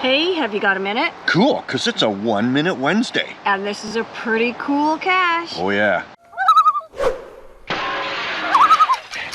Hey, have you got a minute? Cool, because it's a 1 Minute Wednesday. And this is a pretty cool cache. Oh yeah.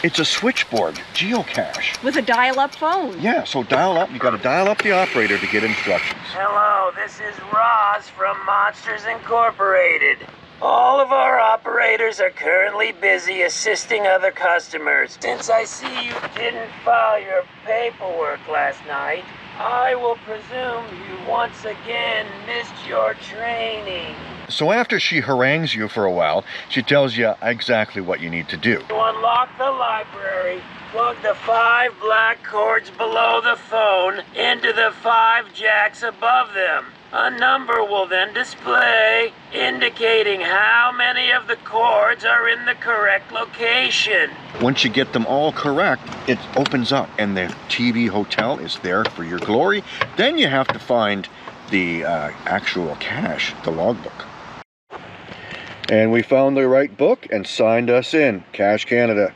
It's a Switchboard geocache. With a dial-up phone. Yeah, so dial up. You got to dial up the operator to get instructions. Hello, this is Ross from Monsters Incorporated. All of our operators are currently busy assisting other customers. Since I see you didn't file your paperwork last night, I will presume you once again missed your training. So after she harangues you for a while, she tells you exactly what you need to do. To unlock the library, plug the 5 black cords below the phone into the 5 jacks above them. A number will then display, indicating how many of the cords are in the correct location. Once you get them all correct, it opens up and the TV hotel is there for your glory. Then you have to find the actual cache, the logbook. And we found the right book and signed us in. Cache Canada.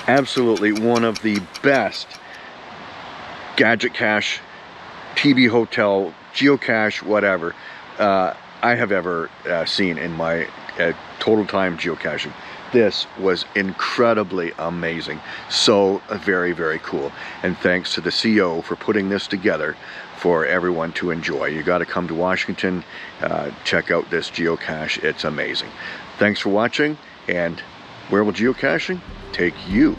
Absolutely one of the best Gadget cache, TV hotel, geocache, whatever, I have ever seen in my total time geocaching. This was incredibly amazing. So very, very cool. And thanks to the CO for putting this together for everyone to enjoy. You got to come to Washington, check out this geocache. It's amazing. Thanks for watching, and where will geocaching take you?